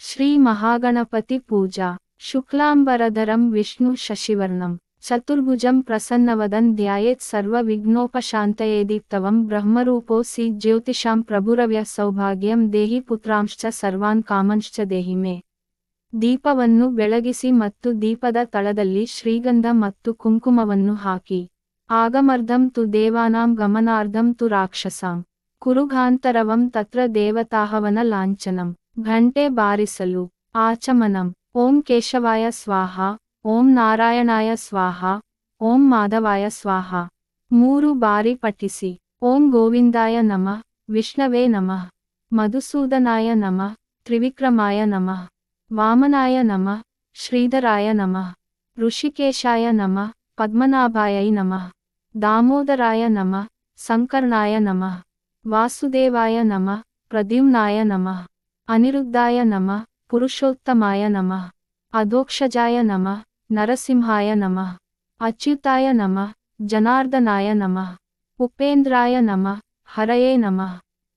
ಶ್ರೀ ಮಹಾಗಣಪತಿ ಪೂಜಾ. ಶುಕ್ಲಾಂಬರಧರಂ ವಿಷ್ಣು ಶಶಿವರ್ಣಂ ಚತುರ್ಭುಜಂ ಪ್ರಸನ್ನವದನ್ ಧ್ಯಾಯೇತ್ ಸರ್ವ ವಿಘ್ನೋಪಶಾಂತಯೇದೀಪ್ತವಂ ಬ್ರಹ್ಮರೂಪೋಸಿ ಜ್ಯೋತಿಷಾಂ ಪ್ರಭುರವ್ಯ ಸೌಭಾಗ್ಯಂ ದೇಹಿ ಪುತ್ರಾಂಶ್ಚ ಸರ್ವಾನ್ ಕಾಮಂಶ್ಚ ದೇಹಿ ಮೇ. ದೀಪವನ್ನು ಬೆಳಗಿಸಿ ಮತ್ತು ದೀಪದ ತಳದಲ್ಲಿ ಶ್ರೀಗಂಧ ಮತ್ತು ಕುಂಕುಮವನ್ನು ಹಾಕಿ. ಆಗಮರ್ಧಂ ತು ದೇವಾನಾಂ ಗಮನಾರ್ಧಂ ತು ರಾಕ್ಷಸಾಂ ಕುರುಘಾಂತರವಂ ತತ್ರ ದೇವತಾಹವನ ಲಾಂಛನಂ. ಘಂಟೆ ಬಾರಿಸಲು. ಆಚಮನಂ. ಓಂ ಕೇಶವಾಯ ಸ್ವಾಹ, ಓಂ ನಾರಾಯಣಾಯ ಸ್ವಾಹ, ಓಂ ಮಾಧವಾಯ ಸ್ವಾಹ. 3 ಬಾರಿ ಪಠಿಸಿ. ಓಂ ಗೋವಿಂದಾಯ ನಮಃ, ವಿಷ್ಣವೇ ನಮಃ, ಮಧುಸೂದನಾಯ ನಮಃ, ತ್ರಿವಿಕ್ರಮಾಯ ನಮಃ, ವಾಮನಾಯ ನಮಃ, ಶ್ರೀಧರಾಯ ನಮಃ, ಋಷಿಕೇಶಾಯ ನಮಃ, ಪದ್ಮನಾಭಾಯೈ ನಮಃ, ದಾಮೋದರಾಯ ನಮಃ, ಸಂಕರ್ಣಾಯ ನಮಃ, ವಾಸುದೇವಾಯ ನಮಃ, ಪ್ರದ್ಯುಮ್ನಾಯ ನಮಃ, ಅನಿರುದ್ಧಾಯ ನಮಃ, ಪುರುಷೋತ್ತಮಾಯ ನಮಃ, ಅಧೋಕ್ಷಜಾಯ ನಮಃ, ನರಸಿಂಹಾಯ ನಮಃ, ಅಚ್ಯುತಾಯ ನಮಃ, ಜನಾರ್ದನಾಯ ನಮಃ, ಉಪೇಂದ್ರಾಯ ನಮಃ, ಹರಯೇ ನಮಃ,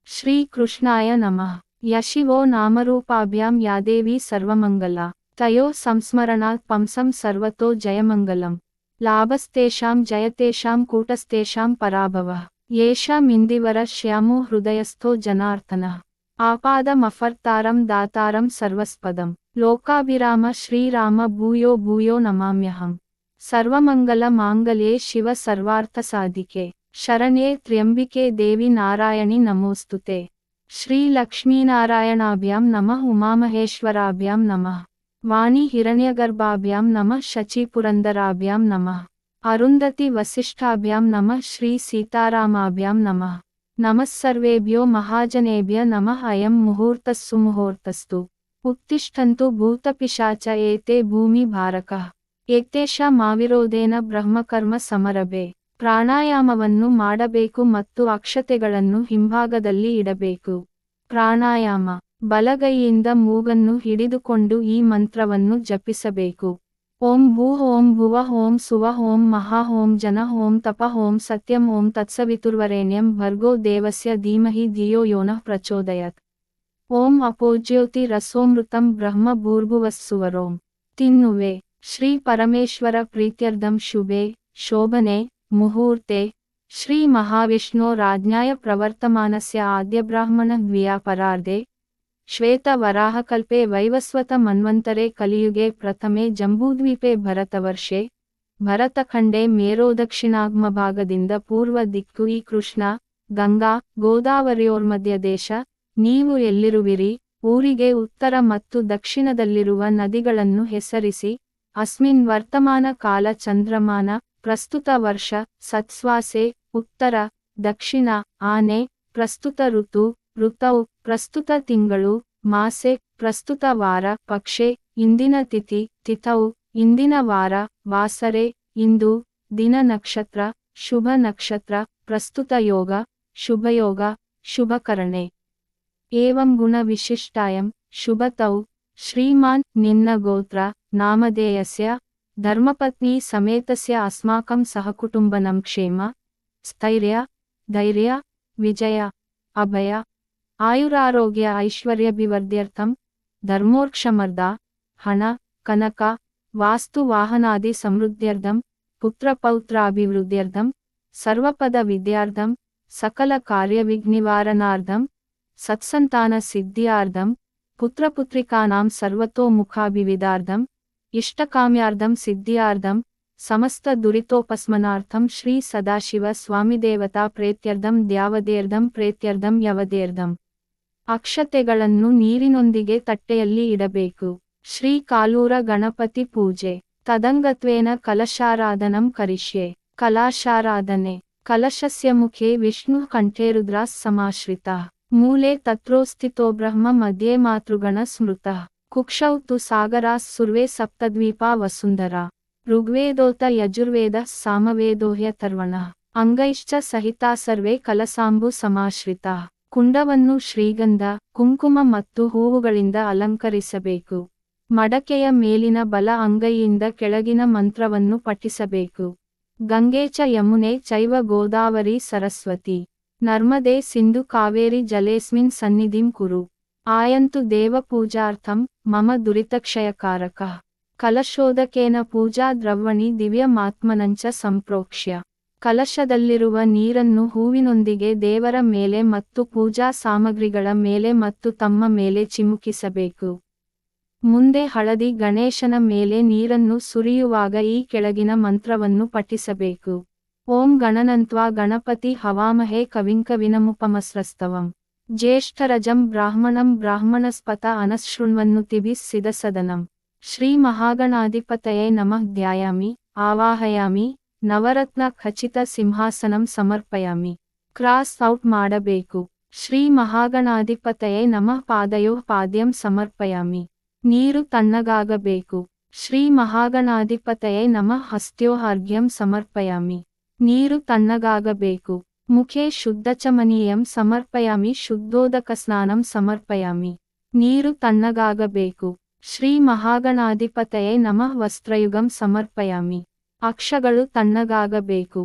ಶ್ರೀ ಕೃಷ್ಣಾಯ ನಮಃ. ಯಶಿವೋ ನಾಮರೂಪಾಭ್ಯಾಂ ಯಾದೇವಿ ಸರ್ವಮಂಗಲ ತಯೋ ಸಂಸ್ಮರಣಾತ್ ಪಂಸಂ ಸರ್ವತೋ ಜಯಮಂಗಲಂ. ಲಾಭಸ್ತೇಷಾಂ ಜಯತೇಷಾಂ ಕೂಟಸ್ಥೇಷಾಂ ಪರಾಭವಃ. ಯೇಷಾಮಿಂದಿವರ ಶ್ಯಾಮೋ ಹೃದಯಸ್ಥೋ ಜನಾರ್ದನಃ. ಆಪಾದಮಫರ್ತಾರಂ ದಾತಾರಂ ಸರ್ವಸ್ಪದಂ. ಲೋಕಾಭಿರಾಮ ಶ್ರೀರಾಮ ಭೂಯೋ ಭೂಯೋ ನಮಾಮ್ಯಹಂ. ಸರ್ವಮಂಗಲ ಮಾಂಗಲ್ಯೆ ಶಿವ ಸರ್ವಾರ್ಥ ಸಾಧಿಕೆ ಶರಣ್ಯೆ ತ್ರ್ಯಂಬಿಕೆ ದೇವಿ ನಾರಾಯಣಿ ನಮೋಸ್ತುತೆ. ಶ್ರೀ ಲಕ್ಷ್ಮೀನಾರಾಯಣಾಭ್ಯಾಂ ನಮಃ, ಉಮಾಮಹೇಶ್ವರಾಭ್ಯಾಂ ನಮಃ, ವಾಣಿ ಹಿರಣ್ಯಗರ್ಭಾಭ್ಯಾಂ ನಮಃ, ಶಚಿ ಪುರಂದರಾಭ್ಯಾಂ ನಮಃ, ಅರುಂಧತಿ ವಸಿಷ್ಠಾಭ್ಯಾಂ ನಮಃ, ಶ್ರೀ ಸೀತಾರಾಮಾಭ್ಯಾಂ ನಮಃ. ನಮಸ್ಸರ್ವೇಭ್ಯೋ ಮಹಾಜನೇಭ್ಯ ನಮಃ. ಅಯಂ ಮುಹೂರ್ತಸ್ಸು ಮುಹೂರ್ತಸ್ತು. ಉತ್ತಿಷ್ಠಂತು ಭೂತಪಿಶಾಚ ಏತೆ ಭೂಮಿ ಭಾರಕಃ. ಏತೇಷಾಮಾವಿರೋಧೇನ ಬ್ರಹ್ಮಕರ್ಮ ಸಮರಭೆ. ಪ್ರಾಣಾಯಾಮವನ್ನು ಮಾಡಬೇಕು ಮತ್ತು ಅಕ್ಷತೆಗಳನ್ನು ಹಿಂಭಾಗದಲ್ಲಿ ಇಡಬೇಕು. ಪ್ರಾಣಾಯಾಮ. ಬಲಗೈಯಿಂದ ಮೂಗನ್ನು ಹಿಡಿದುಕೊಂಡು ಈ ಮಂತ್ರವನ್ನು ಜಪಿಸಬೇಕು. ಓಂ ಭೂ ಓಂ ಭುವ ಓಂ ಸುವ ಓಂ ಮಹಾ ಓಂ ಜನ ಓಂ ತಪ ಓಂ ಸತ್ಯಂ ಓಂ ತತ್ಸವಿತುರ್ವರೇಣ್ಯಂ ಭರ್ಗೋ ದೇವಸ್ಯ ಧೀಮಹಿ ಧಿಯೋ ಯೋನಃ ಪ್ರಚೋದಯಾತ್. ಓಂ ಅಪೋಜ್ಯೋತಿ ರಸೋಮೃತಂ ಬ್ರಹ್ಮ ಭೂರ್ಭುವಸ್ಸುವರೋಂ. ತಿನ್ನುವೆ. ಶ್ರೀ ಪರಮೇಶ್ವರ ಪ್ರೀತ್ಯರ್ಥಂ ಶುಭೆ ಶೋಭನೆ ಮುಹೂರ್ತೆ ಶ್ರೀ ಮಹಾವಿಷ್ಣೋ ರಾಜ್ಞಾಯ ಪ್ರವರ್ತಮಾನಸ್ಯ ಆದ್ಯಬ್ರಾಹ್ಮಣ ದ್ವಿಯಾಪರಾರ್ಧೆ ಶ್ವೇತ ವರಾಹಕಲ್ಪೆ ವೈವಸ್ವತ ಮನ್ವಂತರೆ ಕಲಿಯುಗೆ ಪ್ರಥಮೆ ಜಂಬೂದ್ವೀಪೆ ಭರತವರ್ಷೆ ಭರತಖಂಡೆ ಮೇರೋದಕ್ಷಿಣಾಗ್ಮಭಾಗದಿಂದ ಪೂರ್ವ ದಿಕ್ಕು ಈ ಕೃಷ್ಣ ಗಂಗಾ ಗೋದಾವರಿಯೋರ್ಮಧ್ಯ ದೇಶ. ನೀವು ಎಲ್ಲಿರುವಿರಿ ಊರಿಗೆ ಉತ್ತರ ಮತ್ತು ದಕ್ಷಿಣದಲ್ಲಿರುವ ನದಿಗಳನ್ನು ಹೆಸರಿಸಿ. ಅಸ್ಮಿನ್ ವರ್ತಮಾನ ಕಾಲ ಚಂದ್ರಮಾನ ಪ್ರಸ್ತುತ ವರ್ಷ ಸತ್ಸ್ವಾಸೆ ಉತ್ತರ ದಕ್ಷಿಣ ಆನೆ ಪ್ರಸ್ತುತ ಋತು ಋತೌ ಪ್ರಸ್ತುತ ತಿಂಗಳು ಮಾಸೆ ಪ್ರಸ್ತುತ ವಾರ ಪಕ್ಷೆ ಇಂದಿನ ತಿಥಿ ತಿಥೌ ಇಂದಿನ ವಾರ ವಾಸರೆ ಇಂದು ದಿನ ನಕ್ಷತ್ರ ಶುಭ ನಕ್ಷತ್ರ ಪ್ರಸ್ತುತ ಯೋಗ ಶುಭಯೋಗ ಶುಭಕರಣೆ. ಏವಂ ಗುಣ ವಿಶಿಷ್ಟಾಯಂ ಶುಭತೌ ಶ್ರೀಮಾನ್ ನಿನ್ನ ಗೋತ್ರ ನಾಮಧೇಯಸ್ಯ ಧರ್ಮಪತ್ನಿ ಸಮೇತಸ್ಯ ಅಸ್ಮಾಕಂ ಸಹಕುಟುಂಬನಂ ಕ್ಷೇಮ ಸ್ಥೈರ್ಯ ಧೈರ್ಯ ವಿಜಯ ಅಭಯ ಆಯುರಾರೋಗ್ಯ ಐಶ್ವರ್ಯಾಭಿವೃದ್ಧ್ಯರ್ಥಂ ಧರ್ಮೋಕ್ಷಮರ್ಧ ಹಣ ಕನಕ ವಾಸ್ತು ವಾಹನಾದಿ ಸಮೃದ್ಧ್ಯರ್ಥಂ ಪುತ್ರಪೌತ್ರಾಭಿವೃದ್ಧ್ಯರ್ಥಂ ಸರ್ವಪದ ವಿದ್ಯಾರ್ಥಂ ಸಕಲ ಕಾರ್ಯವಿಘ್ನಿವಾರಣಾರ್ಥಂ ಸತ್ಸಂತಾನ ಸಿದ್ಧಿಯಾರ್ಥಂ ಪುತ್ರಪುತ್ರಿಕಾನಾಂ ಸರ್ವತೋಮುಖಾಭಿವಿದಾರ್ಥಂ ಇಷ್ಟಕಾಮ್ಯಾರ್ಥಂ ಸಿದ್ಧಿಯಾರ್ಥಂ ಸಮಸ್ತ ದುರಿತೋಪಸ್ಮನಾರ್ಥಂ ಶ್ರೀ ಸದಾಶಿವ ಸ್ವಾಮಿದೇವತಾ ಪ್ರೇತ್ಯರ್ಥಂ ದ್ಯಾವದೇರ್ಧಂ ಪ್ರೇತ್ಯರ್ಥಂ ಯವದೇರ್ಧಂ. ಅಕ್ಷತೆಗಳನ್ನು ನೀರಿನೊಂದಿಗೆ ತಟ್ಟೆಯಲ್ಲಿ ಇಡಬೇಕು. ಶ್ರೀ ಕಾಲೂರ ಗಣಪತಿ ಪೂಜೆ. ತದಂಗತ್ವೇನ ಕಲಶಾರಾಧನಂ ಕರಿಷ್ಯೆ. ಕಲಾಶಾರಾಧನೆ. ಕಲಶಸ್ಯ ಮುಖೇ ವಿಷ್ಣು ಕಂಠೇ ರುದ್ರಾಸ್ ಸಮಾಶ್ರಿತಃ. ಮೂಲೆ ತತ್ರೋಸ್ಥಿತೋ ಬ್ರಹ್ಮ ಮಧ್ಯೆ ಮಾತೃಗಣ ಸ್ಮೃತಃ. ಕುಕ್ಷೌ ತು ಸಾಗರಾಸ್ ಸುರ್ವೇ ಸಪ್ತದ್ವೀಪಾ ವಸುಂಧರಾ. ಋಗ್ವೇದೋತ ಯಜುರ್ವೇದ ಸಾಮವೇದೋಹ್ಯಥರ್ವಣಃ. ಅಂಗೈಶ್ಚ ಸಹಿತಾ ಸರ್ವೇ ಕಲಸಾಂಬು ಸಮಾಶ್ರಿತಃ. ಕುಂಡವನ್ನು ಶ್ರೀಗಂಧ ಕುಂಕುಮ ಮತ್ತು ಹೂವುಗಳಿಂದ ಅಲಂಕರಿಸಬೇಕು. ಮಡಕೆಯ ಮೇಲಿನ ಬಲ ಅಂಗೈಯಿಂದ ಕೆಳಗಿನ ಮಂತ್ರವನ್ನು ಪಠಿಸಬೇಕು. ಗಂಗೆ ಚ ಯಮುನೆ ಚೈವ ಗೋದಾವರಿ ಸರಸ್ವತಿ ನರ್ಮದೆ ಸಿಂಧು ಕಾವೇರಿ ಜಲೇಸ್ಮಿನ್ ಸನ್ನಿಧಿಂ ಕುರು. आयन्तु देवपूजार्थं मम दुरितक्षयकारकः कलशोदकेन पूजा द्रव्ಯಣಿ ದಿವ್ಯಮಾತ್ಮನಂಚ ಸಂಪ್ರೋಕ್ಷ್ಯ ಕಲಶದಲ್ಲಿರುವ ನೀರನ್ನು ಹೂವಿನೊಂದಿಗೆ ದೇವರ ಮೇಲೆ ಮತ್ತು ಪೂಜಾ ಸಾಮಗ್ರಿಗಳ ಮೇಲೆ ಮತ್ತು ತಮ್ಮ ಮೇಲೆ ಚಿಮುಕಿಸಬೇಕು. ಮುಂದೆ ಹಳದಿ ಗಣೇಶನ ಮೇಲೆ ನೀರನ್ನು ಸುರಿಯುವಾಗ ಈ ಕೆಳಗಿನ ಮಂತ್ರವನ್ನು ಪಠಿಸಬೇಕು. ಓಂ ಗಣನಂತ್ವಾ ಗಣಪತಿ ಹವಾಮಹೇ ಕವಿಂಕವಿನಮುಪಮಸ್ರಸ್ತವಂ ಜ್ಯೇಷ್ಠರಜಂ ಬ್ರಾಹ್ಮಣಂ ಬ್ರಾಹ್ಮಣಸ್ಪತ ಅನಶೃಣ್ವನ್ನುತಿಭಿಃ ಸಿದಸದನಂ ಶ್ರೀ ಮಹಾಗಣಾಧಿಪತಯೇ ನಮಃ ಧ್ಯಾಯಾಮಿ ಆವಾಹಯಾಮಿ ನವರತ್ನ ಖಚಿತ ಸಿಂಹಾಸನಂ ಸಮರ್ಪಯಾಮಿ. ಕ್ರಾಸ್ ಔಟ್ ಮಾಡಬೇಕು. ಶ್ರೀ ಮಹಾಗಣಾಧಿಪತಯೇ ನಮಃ ಪಾದಯೋ ಪಾದ್ಯಂ ಸಮರ್ಪಯಾಮಿ. ನೀರು ತಣ್ಣಗಾಗಬೇಕು. ಶ್ರೀ ಮಹಾಗಣಾಧಿಪತಯೇ ನಮಃ ಹಸ್ತ್ಯೋ ಅರ್ಘ್ಯಂ ಸಮರ್ಪಯಾಮಿ. ನೀರು ತಣ್ಣಗಾಗಬೇಕು. ಮುಖೇ ಶುದ್ಧಚಮನೀಯಂ ಸಮರ್ಪಯಾಮಿ. ಶುದ್ಧೋದಕಸ್ನಾನಂ ಸಮರ್ಪಯಾಮಿ. ನೀರು ತಣ್ಣಗಾಗಬೇಕು. ಶ್ರೀ ಮಹಾಗಣಾಧಿಪತಯೇ ನಮಃ ವಸ್ತ್ರಯುಗಂ ಸಮರ್ಪಯಾಮಿ. ಅಕ್ಷಗಳು ತಣ್ಣಗಾಗಬೇಕು.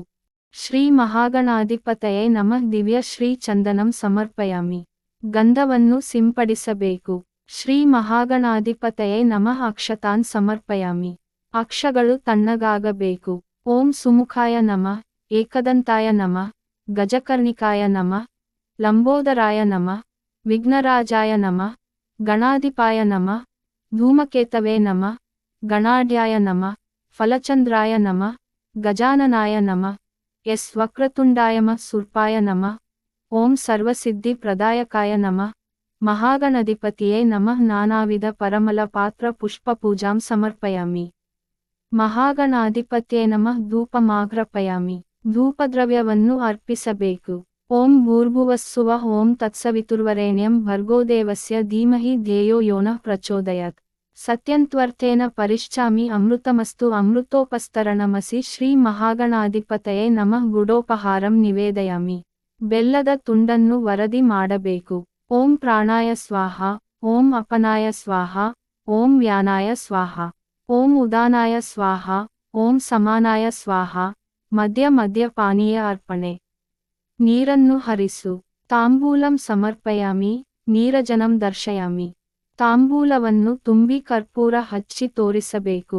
ಶ್ರೀ ಮಹಾಗಣಾಧಿಪತಯೇ ನಮಃ ದಿವ್ಯ ಶ್ರೀ ಚಂದನಂ ಸಮರ್ಪಯಾಮಿ. ಗಂಧವನ್ನು ಸಿಂಪಡಿಸಬೇಕು. ಶ್ರೀ ಮಹಾಗಣಾಧಿಪತಯೇ ನಮಃ ಅಕ್ಷತಾನ್ ಸಮರ್ಪಯಾಮಿ. ಅಕ್ಷಗಳು ತಣ್ಣಗಾಗಬೇಕು. ಓಂ ಸುಮುಖಾಯ ನಮಃ ಏಕದಂತಾಯ ನಮಃ ಗಜಕರ್ಣಿಕಾಯ ನಮಃ ಲಂಬೋದರಾಯ ನಮಃ ವಿಘ್ನರಾಜಾಯ ನಮಃ ಗಣಾಧಿಪಾಯ ನಮಃ ಧೂಮಕೇತವೇ ನಮಃ ಗಣಾಢ್ಯಾಯ ನಮಃ ಫಲಚಂದ್ರಾಯ ನಮಃ ಗಜಾನನಾಯ ನಮಃ ಎಸ್ ವಕ್ರತುಂಡಾಯ ಸುರ್ಪಾಯ ನಮಃ ಓಂ ಸರ್ವಸಿದ್ಧಿ ಪ್ರದಾಯಕಾಯ ನಮಃ ಮಹಾಗಣಾಧಿಪತಿಯೇ ನಮಃ ನಾನಾವಿಧ ಪರಿಮಳ ಪಾತ್ರ ಪುಷ್ಪ ಪೂಜಾಂ ಸಮರ್ಪಯಾಮಿ. ಮಹಾಗಣಾಧಿಪತಿಯೇ ನಮಃ ಧೂಪಮಾಘ್ರಪಯಾಮಿ. ಧೂಪದ್ರವ್ಯವನ್ನು ಅರ್ಪಿಸಬೇಕು. ಓಂ ಭೂರ್ಭುವಸ್ಸುವ ಓಂ ತತ್ಸವಿತುರ್ವರೆಣ್ಯಂ ಭರ್ಗೋದೇವಸ್ಯ ಧೀಮಹಿ ಧ್ಯೇಯೋ ಯೋನಃ ಪ್ರಚೋದಯಾತ್ ಸತ್ಯಂತ್ವರ್ಥೇನ ಪರಿಶ್ಚಾಮಿ ಅಮೃತಮಸ್ತು ಅಮೃತೋಪಸ್ತರಣಮಸಿ. ಶ್ರೀ ಮಹಾಗಣಾಧಿಪತಯೇ ನಮಃ ಗುಡೋಪಹಾರಂ ನಿವೇದಯಾಮಿ. ಬೆಲ್ಲದ ತುಂಡನ್ನು ವರದಿ ಮಾಡಬೇಕು. ಓಂ ಪ್ರಾಣಾಯ ಸ್ವಾಹ ಓಂ ಅಪನಾಯ ಸ್ವಾಹ ಓಂ ವ್ಯಾನಾಯ ಸ್ವಾಹ ಓಂ ಉದಾನಾಯ ಸ್ವಾಹ ಓಂ ಸಮಾನಾಯ ಸ್ವಾಹ. ಮಧ್ಯ ಮಧ್ಯ ಪಾನೀಯ ಅರ್ಪಣೆ. ನೀರನ್ನು ಹರಿಸು. ತಾಂಬೂಲಂ ಸಮರ್ಪಯಾಮಿ. ನೀರಜನಂ ದರ್ಶಯಾಮಿ. ತಾಂಬೂಲವನ್ನು ತುಂಬಿ ಕರ್ಪೂರ ಹಚ್ಚಿ ತೋರಿಸಬೇಕು.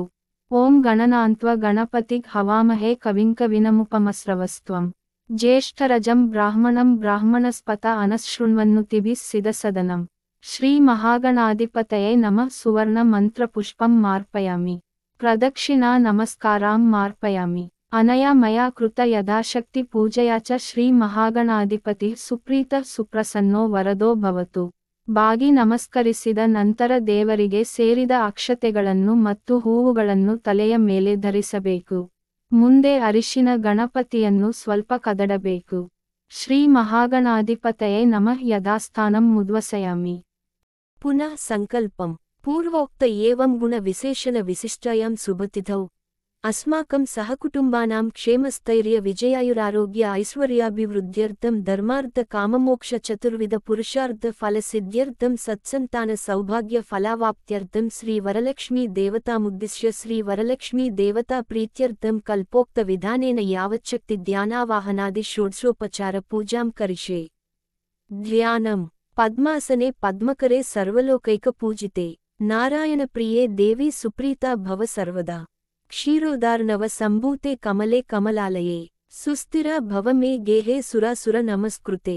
ಓಂ ಗಣನಾಂತ್ವ ಗಣಪತಿಗ್ ಹವಾಮಹೇ ಕವಿಂಕವಿನಮುಪಮಸ್ರವಸ್ತ್ವಂ ಜ್ಯೇಷ್ಠರಜಂ ಬ್ರಾಹ್ಮಣಂ ಬ್ರಾಹ್ಮಣಸ್ಪತ ಅನಶೃಣ್ವನ್ನುತಿಭಿಃ ಸಿದಸದನಂ ಶ್ರೀ ಮಹಾಗಣಾಧಿಪತಯೇ ನಮಃ ಸುವರ್ಣ ಮಂತ್ರ ಪುಷ್ಪಂ ಮಾರ್ಪಯಾಮಿ. ಪ್ರದಕ್ಷಿಣಾ ನಮಸ್ಕಾರಾಂ ಮಾರ್ಪಯಾಮಿ. ಅನಯಾ ಮಯಾ ಕೃತ ಯಥಾಶಕ್ತಿ ಪೂಜೆಯಾ ಚ ಶ್ರೀ ಮಹಾಗಣಾಧಿಪತಿ ಸುಪ್ರೀತ ಸುಪ್ರಸನ್ನೋ ವರದೋ ಭವತು. ಬಾಗಿ ನಮಸ್ಕರಿಸಿದ ನಂತರ ದೇವರಿಗೆ ಸೇರಿದ ಅಕ್ಷತೆಗಳನ್ನು ಮತ್ತು ಹೂವುಗಳನ್ನು ತಲೆಯ ಮೇಲೆ ಧರಿಸಬೇಕು. ಮುಂದೆ ಅರಿಶಿನ ಗಣಪತಿಯನ್ನು ಸ್ವಲ್ಪ ಕದಡಬೇಕು. ಶ್ರೀ ಮಹಾಗಣಾಧಿಪತಯೇ ನಮಃ ಯಥಾಸ್ಥಾನಂ ಮುದ್ವಸಯಾಮಿ. ಪುನಃ ಸಂಕಲ್ಪಂ. ಪೂರ್ವೋಕ್ತ ಏವಂ ಗುಣ ವಿಶೇಷಣ ವಿಶಿಷ್ಟಾಯಾಂ ಸುಭತಿಥೌ ಅಸ್ಮಾಕಂ ಸಹಕುಟುಂಬಾನಾಂ ಕ್ಷೇಮಸ್ಥೈರ್ಯ ವಿಜಯಾಯುರಾರೋಗ್ಯ ಐಶ್ವರ್ಯಾಭಿವೃದ್ಧ್ಯರ್ಥಂ ಧರ್ಮಾರ್ಥ ಕಾಮಮೋಕ್ಷ ಚತುರ್ವಿಧ ಪುರುಷಾರ್ಥ ಫಲಸಿದ್ಧ್ಯರ್ಥಂ ಸತ್ಸಂತಾನ ಸೌಭಾಗ್ಯ ಫಲಾವಾಪ್ತ್ಯರ್ಥಂ ಶ್ರೀ ವರಲಕ್ಷ್ಮೀ ದೇವತಾಮುದ್ದಿಶ್ಯ ಶ್ರೀ ವರಲಕ್ಷ್ಮೀ ದೇವತಾ ಪ್ರೀತ್ಯರ್ಥಂ ಕಲ್ಪೋಕ್ತ ವಿಧಾನೇನ ಯಾವಚ್ಛಕ್ತಿ ಧ್ಯಾನಾವಾಹನಾದಿ ಷೋಡಶೋಪಚಾರ ಪೂಜಾಂ ಕರಿಷ್ಯೆ. ಧ್ಯಾನಂ. ಪದ್ಮಾಸನೆ ಪದ್ಮಕರೆ ಸರ್ವಲೋಕೈಕ ಪೂಜಿತೆ ನಾರಾಯಣಪ್ರಿಯೇ ದೇವಿ ಸುಪ್ರೀತಾ ಭವ ಸರ್ವದಾ. ಕ್ಷೀರೋದಾರ್ಣವ ಸಂಭೂತೆ ಕಮಲೆ ಕಮಲಾಲಯೇ ಸುಸ್ಥಿರ ಭವ ಮೇ ಗೇಹೆ ಸುರಾಸುರ ನಮಸ್ಕೃತೆ.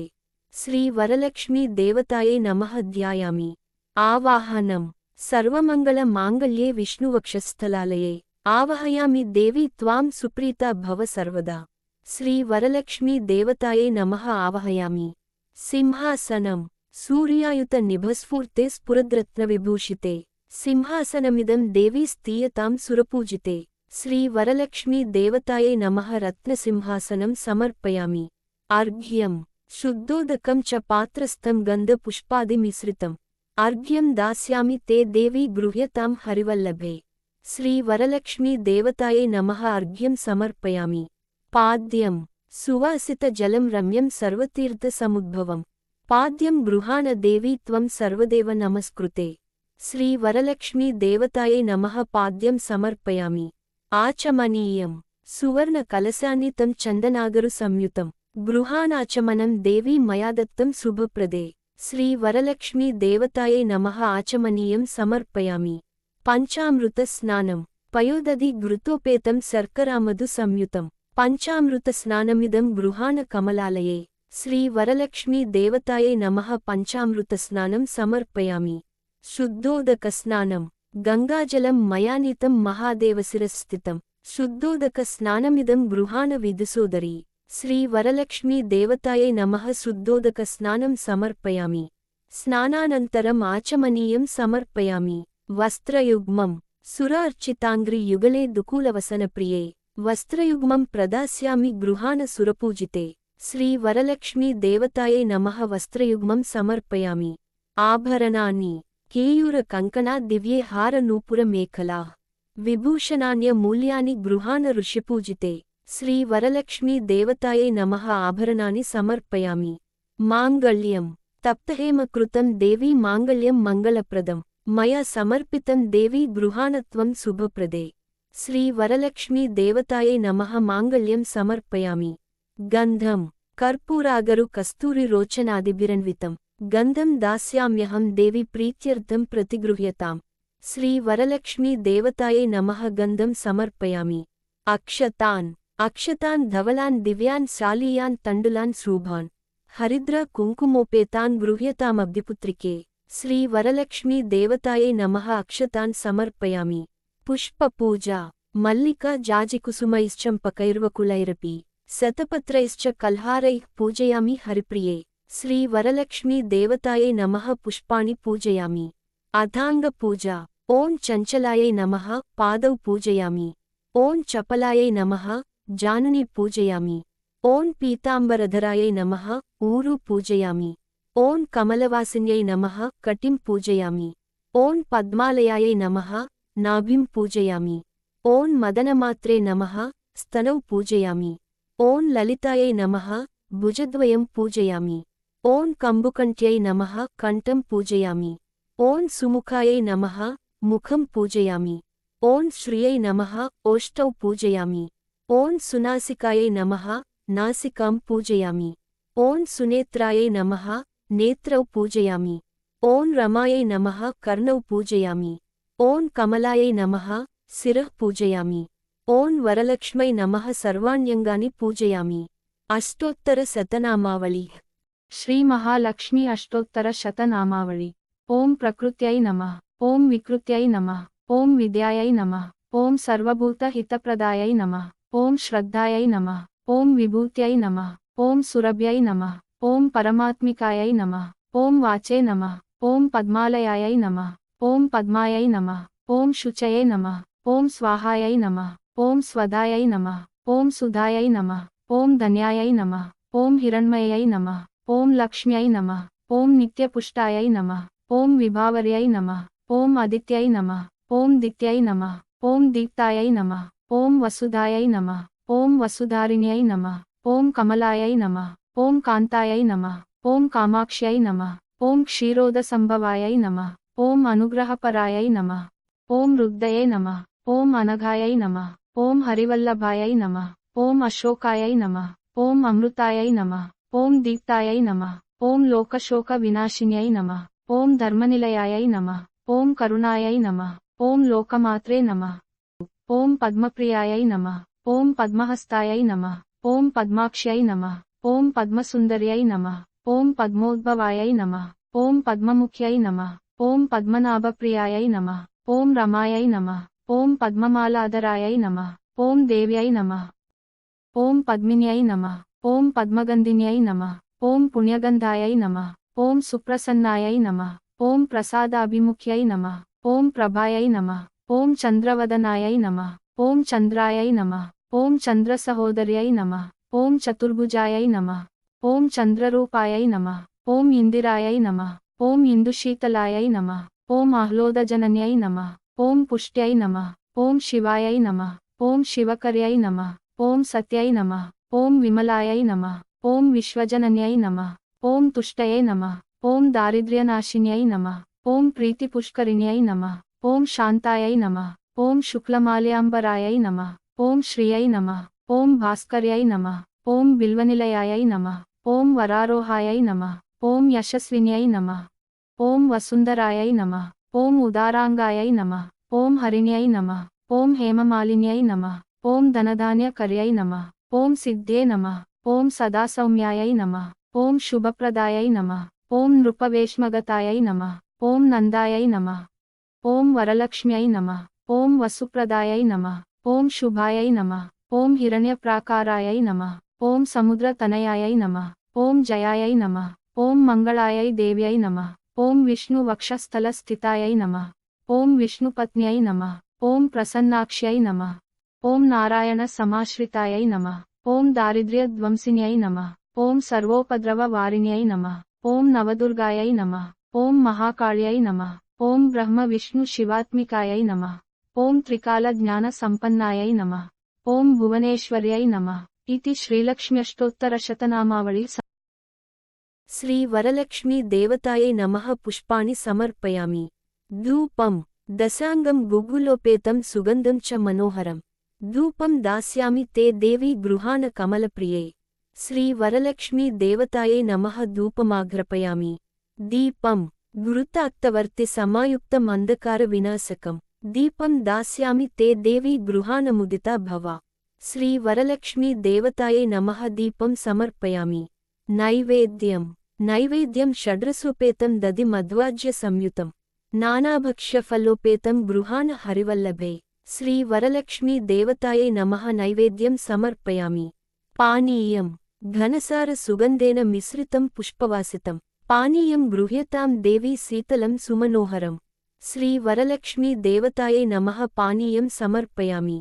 ಶ್ರೀ ವರಲಕ್ಷ್ಮೀ ದೇವತಾಯೇ ನಮಃ ಧ್ಯಾಯಾಮಿ. ಆವಾಹನಂ. ಸರ್ವಮಂಗಳ ಮಾಂಗಲ್ಯೇ ವಿಷ್ಣುವಕ್ಷಸ್ಥಲಾಲಯೇ ಆವಾಹಯಾಮಿ ದೇವಿ ತ್ವಾಂ ಸುಪ್ರೀತಾ ಭವ ಸರ್ವದಾ. ಶ್ರೀ ವರಲಕ್ಷ್ಮೀ ದೇವತಾಯೇ ನಮಃ ಆವಾಹಯಾಮಿ. ಸಿಂಹಾಸನಂ. ಸೂರ್ಯಾಯುತ ನಿಭಸ್ಫೂರ್ತೆ ಸ್ಫುರದ್ರತ್ನವಿಭೂಷಿತೆ ಸಿಂಹಾಸನಮಿದಂ ದೇವಿ ಸ್ಥೀಯತಾಂ ಸುರಪೂಜಿತೆ. ಶ್ರೀ ವರಲಕ್ಷ್ಮೀ ದೇವತಾಯೇ ನಮಃ ರತ್ನಸಿಂಹಾಸನಂ ಸಮರ್ಪಯಾಮಿ. ಅರ್ಘ್ಯಂ. ಶುದ್ಧೋದಕಂ ಚ ಪಾತ್ರಸ್ಥಂ ಗಂಧಪುಷ್ಪಾದಿಮಿಶ್ರಿತಂ ಅರ್ಘ್ಯಂ ದಾಸ್ಯಾಮಿ ತೇ ದೇವಿ ಗೃಹ್ಯತಾಂ ಹರಿವಲ್ಲಭೆ. ಶ್ರೀ ವರಲಕ್ಷ್ಮೀ ದೇವತಾಯೇ ನಮಃ ಅರ್ಘ್ಯಂ ಸಮರ್ಪಯಾಮಿ. ಪಾದ್ಯಂ. ಸುವಾಸಿತ ಜಲಂ ರಮ್ಯಂ ಸರ್ವತೀರ್ಥ ಸಮುದ್ಭವಂ ಪಾದ್ಯಂ ಗೃಹಾಣ ದೇವಿ ತ್ವಂ ಸರ್ವದೇವ ನಮಸ್ಕೃತೆ. ಶ್ರೀ ವರಲಕ್ಷ್ಮೀ ದೇವತಾಯೇ ನಮಃ ಪಾದ್ಯಂ ಸಮರ್ಪಯಾಮಿ. ಆಚಮನೀಯಂ. ಸುವರ್ಣ ಕಲಸಾನ್ವಿತಂ ಚಂದನಾಗರು ಸಂಯುತಂ ಗೃಹಾಣಾಚಮನಂ ದೇವಿ ಮಯಾ ದತ್ತಂ ಶುಭಪ್ರದೇ. శ్రీ వరలక్ష్మీ దేవతాయై నమః ఆచమనీయం సమర్పయామి. పంచామృత స్నానం. పయోదధి ఘృతోపేతం శర్కరామధు సంయుతం. పంచామృత స్నానమిదం గృహాణ కమలాలయే. శ్రీ వరలక్ష్మీ దేవతాయై నమః పంచామృత స్నానం సమర్పయామి. శుద్ధోదక స్నానం. గంగాజలం మయానీతం మహాదేవశిరస్థితం. శుద్ధోదక స్నానమిదం గృహాణ విదుసోదరీ. శ్రీ వరలక్ష్మీ దేవతాయై నమః శుద్ధోదక స్నానం సమర్పయామి. స్నానానంతరం ఆచమనీయం సమర్పయామి. వస్త్రయుగ్మం. సుర అర్చితాంగ్రి యుగళే దుకూలవసనప్రియే. వస్త్రయుగ్మం ప్రదాస్యామి గృహాణ సురపూజితే. శ్రీ వరలక్ష్మీ దేవతాయై నమః వస్త్రయుగ్మం సమర్పయామి. ఆభరణాన్ని. కేయూర కంకణా దివ్యే హార నూపుర మేఖలా. విభూషణాన్య మూల్యాని గృహాణ ఋషిపూజితే. శ్రీ వరలక్ష్మీ దేవతాయై నమః ఆభరణాని సమర్పయామి. మాంగళ్యం. తప్తహేమకృతం దేవీ మాంగళ్యం మంగళప్రదం. మయా సమర్పితం దేవీ గృహాణత్వం శుభప్రదే. శ్రీ వరలక్ష్మీ దేవతాయై నమః మాంగళ్యం సమర్పయామి. గంధం. కర్పూరాగరు కస్తూరి రోచనాదిభిరన్వితం. గంధం దాస్యామ్యహం దేవి ప్రీత్యర్థం ప్రతిగృహ్యతాం. శ్రీ వరలక్ష్మీ దేవతాయై నమః గంధం సమర్పయామి. అక్షతాన్. అక్షతాన్ ధవలాన్ దివ్యాన్ శాలీయాన్ తండులాన్ శూభాన్. హరిద్ర కుంకుమోపేతాన్ గృహ్యతామబ్ధిపుత్రికే. శ్రీ వరలక్ష్మీ దేవతాయై నమః అక్షతాన్ సమర్పయామి. పుష్పపూజ. మల్లిక జాజికుసుమైశ్చంపకైర్వకులైరపి శతపత్రైశ్చ కల్హారైః పూజయామి హరిప్రియే. శ్రీ వరలక్ష్మీ దేవతాయై నమః పుష్పాణి పూజయామి. అథాంగ పూజ. ఓం చంచలాయై నమః పాదౌ పూజయామి. ఓం చపలాయై నమః జానుని పూజయామి. ఓం పీతాంబరధరాయై నమః ఊరు పూజయామి. ఓం కమలవాసిన్యై నమః కటిం పూజయామి. ఓం పద్మాలయాయై నమః నాభిం పూజయామి. ఓం మదనమాత్రే నమః స్తనౌ పూజయామి. ఓం లలితాయై నమః భుజద్వయం పూజయామి. ఓం కంబుకంఠ్యై నమః కంఠం పూజయామి. ఓం సుముఖాయై నమః ముఖం పూజయామి. ఓం శ్రియై నమః ఓష్టౌ పూజయామి. ఓం సునాసికాయై నమః నాసికాం పూజయామి. ఓం సునేత్రాయై నమః నేత్రౌ పూజయామి. ఓం రమాయై నమః కర్ణౌ పూజయామి. ఓం కమలాయై నమః శిరః పూజయామి. ఓం వరలక్ష్మై నమః సర్వాణ్యంగాని పూజయామి. అష్టోత్తర శతనామావళి. శ్రీ మహాలక్ష్మీ అష్టోత్తర శతనామావళి. ఓం ప్రకృత్యై నమః. ఓం వికృత్యై నమః. ఓం విద్యాయై నమః. ఓం సర్వభూత హితప్రదాయై నమః. ఓం శ్రద్ధాయై నమః. ఓం విభూత్యై నమః. ఓం సురభ్యై నమః. ఓం పరమాత్మికాయై నమః. ఓం వాచే నమః. ఓం పద్మాలయాయై నమః. ఓం పద్మాయై నమః. ఓం శుచయే నమః. ఓం స్వాహాయై నమః. ఓం స్వదాయై నమః. ఓం సుధాయై నమః. ఓం ధన్యాయై నమః. ఓం హిరణ్మయై నమః. ఓం లక్ష్మ్యై నమః. ఓం నిత్యపుష్టాయై నమః. ఓం విభావర్యై నమః. ఓం అదిత్యై నమః. ఓం దిత్యై నమః. ఓం దీప్తాయై నమః. ఓం వసుధాయై నమః. ఓం వసుధారిణ్యై నమః. ఓం కమలాయై నమః. ఓం కాంతాయై నమః. ఓం కామాక్ష్యై నమః. ఓం క్షీరోదసంభవాయై నమః. ఓం అనుగ్రహపరాయై నమః. ఓం రుద్రయే నమః. ఓం అనఘాయై నమః. ఓం హరివల్లభాయై నమః. ఓం అశోకాయై నమః. ఓం అమృతాయై నమః. ఓం దీప్తాయై నమః. ఓం లోకశోక వినాశిన్యై నమః. ఓం ధర్మనిలయాయై నమః. ఓం కరుణాయై నమః. ఓం లోకమాత్రే నమః. ఓం పద్మప్రియాయై నమః. ఓం పద్మహస్తాయై నమః. ఓం పద్మాక్ష్యై నమః. ఓం పద్మసుందర్యై నమః. ఓం పద్మోద్భవాయై నమః. ఓం పద్మముఖ్యై నమః. ఓం పద్మనాభప్రియాయై నమః. ఓం రమాయై నమః. ఓం పద్మమాలాధరాయై నమః. ఓం దేవ్యై నమః. ఓం పద్మిన్యై నమః. ఓం పద్మగంధిన్యై నమః. ఓం పుణ్యగంధాయై నమః. ఓం సుప్రసన్నాయై నమః. ఓం ప్రసాదాభిముఖ్యై నమః. ఓం ప్రభాయై నమః. ఓం చంద్రవదనాయై నమః. ఓం చంద్రాయై నమః. ఓం చంద్రసహోదర్యై నమః. ఓం చతుర్భుజాయై నమః. ఓం చంద్రరూపాయై నమః. ఓం ఇందిరాయై నమః. ఓం ఇందుశీతలాయై నమః. ఓం ఆహ్లాదజనన్యై నమః. ఓం పుష్ట్యై నమః. ఓం శివాయై నమః. ఓం శివకర్యై నమః. ఓం సత్యై నమః. ఓం విమలాయై నమః. ఓం విశ్వజనన్యై నమః. ఓం తుష్టయే నమః. ఓం దారిద్ర్యనాశిన్యై నమః. ఓం ప్రీతిపుష్కరిణ్యై నమః. ఓం శాంతాయై నమః. ఓం శుక్లమాల్యాంబరాయై నమః. ఓం శ్రియై నమః. ఓం భాస్కర్యై నమః. ఓం బిల్వనిలయాయై నమః. ఓం వరారోహాయై నమః. ಓಂ ಯಶಸ್ವಿನ್ಯೈ ನಮಃ. ಓಂ ವಸುಂಧರಾಯೈ ನಮಃ. ಓಂ ಉದಾರಾಂಗಾಯೈ ನಮಃ. ಓಂ ಹರಿಣ್ಯೈ ನಮಃ. ಓಂ ಹೇಮಮಾಲಿನ್ಯೈ ನಮಃ. ಓಂ ಧನಧಾನ್ಯಕರ್ಯೈ ನಮಃ. ಓಂ ಸಿದ್ಧೇ ನಮಃ. ಓಂ ಸದಾಸೌಮ್ಯಾಯೈ ನಮಃ. ಓಂ ಶುಭಪ್ರದಾಯೈ ನಮಃ. ಓಂ ನೃಪವೇಶ್ಮಗತಾಯೈ ನಮಃ. ಓಂ ನಂದಾಯೈ ನಮಃ. ಓಂ ವರಲಕ್ಷ್ಮ್ಯೈ ನಮಃ. ಓಂ ವಸುಪ್ರದಾಯೈ ನಮಃ. ಓಂ ಶುಭಾಯೈ ನಮಃ. ಓಂ ಹಿರಣ್ಯಪ್ರಾಕಾರಾಯೈ ನಮಃ. ಓಂ ಸಮುದ್ರತನಯಾಯೈ ನಮಃ. ಓಂ ಜಯಾಯೈ ನಮಃ. ಓಂ ಮಂಗಳಾಯೈ ದೇವ್ಯೈ ನಮಃ. ಓಂ ವಿಷ್ಣು ವಕ್ಷಸ್ಥಲಸ್ಥಿತಾಯೈ ನಮಃ. ಓಂ ವಿಷ್ಣುಪತ್ನ್ಯೈ ನಮಃ. ಓಂ ಪ್ರಸನ್ನಾಕ್ಷ್ಯೈ ನಮಃ. ಓಂ ನಾರಾಯಣ ಸಮಾಶ್ರಿತಾಯೈ ನಮಃ. ಓಂ ದಾರಿದ್ರ್ಯಧ್ವಂಸಿನ್ಯೈ ನಮಃ. ಓಂ ಸರ್ವೋಪದ್ರವ ವಾರಿಣ್ಯೈ ನಮಃ. ಓಂ ನವದುರ್ಗಾಯೈ ನಮಃ. ಓಂ ಮಹಾಕಾಳ್ಯೈ ನಮಃ. ಓಂ ಬ್ರಹ್ಮ ವಿಷ್ಣು ಶಿವಾತ್ಮಿಕಾಯೈ ನಮಃ. ಓಂ ತ್ರಿಕಾಲ ಜ್ಞಾನ ಸಂಪನ್ನಾಯೈ ನಮಃ. ಓಂ ಭುವನೇಶ್ವರ್ಯೈ ನಮಃ. ಇತಿ ಶ್ರೀಲಕ್ಷ್ಮ್ಯಷ್ಟೋತ್ತರಶತನಾಮಾವಳಿ. ಶ್ರೀ ವರಲಕ್ಷ್ಮೀ ದೇವತಾಯೈ ನಮಃ. ಪುಷ್ಪಾಣಿ ಸಮರ್ಪಯಾಮಿ. ಧೂಪಂ ದಸಾಂಗಂ ಗುಗ್ಗುಲೋಪೇತಂ ಸುಗಂಧಂ ಚ ಮನೋಹರಂ. ಧೂಪಂ ದಾಸ್ಯಾಮಿ ತೇ ದೇವಿ ಗೃಹಾಣ ಕಮಲಪ್ರಿಯೇ. ಶ್ರೀ ವರಲಕ್ಷ್ಮೀ ದೇವತಾಯೈ ನಮಃ. ಧೂಪಮಾಘ್ರಪಯಾಮಿ. ದೀಪಂ ಗುರುತಾಕ್ತವರ್ತಿ ಸಮಾಯುಕ್ತಂ ಅಂಧಕಾರ ವಿನಾಶಕಂ. ದೀಪಂ ದಾಸ್ಯಾಮಿ ತೇ ದೇವಿ ಗೃಹಾಣ ಮುದಿತಾ ಭವ. ಶ್ರೀ ವರಲಕ್ಷ್ಮೀ ದೇವತಾಯೈ ನಮಃ. ದೀಪಂ ಸಮರ್ಪಯಾಮಿ. ನೈವೇದ್ಯಂ ನೈವೇದ್ಯಂ ಷಡ್ರಸೋಪೇತಂ ದಧಿ ಮಧ್ವಾಜ್ಯ ಸಂಯುತಂ ನಾನಾಭಕ್ಷ್ಯಫಲೋಪೇತಂ ಗೃಹಾಣ ಹರಿವಲ್ಲಭೆ. ಶ್ರೀ ವರಲಕ್ಷ್ಮೀ ದೇವತಾಯೈ ನಮಃ. ನೈವೇದ್ಯಂ ಸಮರ್ಪಯಾಮಿ. ಪಾನೀಯಂ ಘನಸಾರ ಸುಗಂಧೇನ ಮಿಶ್ರಿತಂ ಪುಷ್ಪವಾಸಿತಂ. ಪಾನೀಯಂ ಗೃಹ್ಯತಾಂ ದೇವಿ ಶೀತಲಂ ಸುಮನೋಹರಂ. ಶ್ರೀ ವರಲಕ್ಷ್ಮೀ ದೇವತಾಯೈ ನಮಃ. ಪಾನೀಯಂ ಸಮರ್ಪಯಾಮಿ.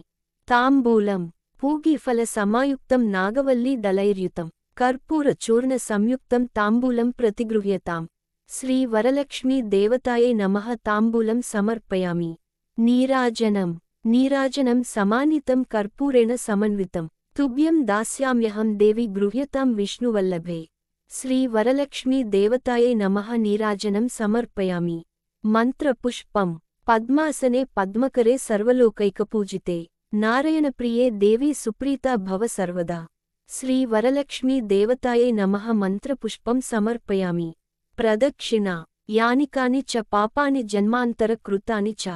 ತಾಂಬೂಲಂ ಪೂಗೀಫಲ ಸಮಾಯುಕ್ತಂ ನಾಗವಲ್ಲೀ ದಳೈರ್ಯುತಂ ಕರ್ಪೂರ ಚೂರ್ಣ ಸಂಯುಕ್ತಂ ತಾಂಬೂಲಂ ಪ್ರತಿಗೃಹ್ಯತಾಂ. ಶ್ರೀ ವರಲಕ್ಷ್ಮೀ ದೇವತಾಯೈ ನಮಃ. ತಾಂಬೂಲಂ ಸಮರ್ಪಯಾಮಿ. ನೀರಾಜನಂ ನೀರಾಜನಂ ಸಮಾನಿತಂ ಕರ್ಪೂರೇಣ ಸಮನ್ವಿತಂ. ತುಭ್ಯಂ ದಾಸ್ಯಾಮ್ಯಹಂ ದೇವಿ ಗೃಹ್ಯತಾಂ ವಿಷ್ಣುವಲ್ಲಭೆ. ಶ್ರೀ ವರಲಕ್ಷ್ಮೀ ದೇವತಾಯೈ ನಮಃ. ನೀರಾಜನಂ ಸಮರ್ಪಯಾಮಿ. ಮಂತ್ರಪುಷ್ಪಂ ಪದ್ಮಾಸನೆ ಪದ್ಮಕರೆ ಸರ್ವಲೋಕೈಕಪೂಜಿತೆ ನಾರಾಯಣಪ್ರಿಯೇ ದೇವಿ ಸುಪ್ರೀತಾ ಭವ ಸರ್ವದಾ. ಶ್ರೀ ವರಲಕ್ಷ್ಮೀ ದೇವತಾಯೈ ನಮಃ. ಮಂತ್ರಪುಷ್ಪಂ ಸಮರ್ಪಯಾಮಿ. ಪ್ರದಕ್ಷಿಣಾ ಯಾನಿ ಕಾನಿ ಚ ಪಾಪಾನಿ ಜನ್ಮಾಂತರ ಕೃತಾನಿ ಚ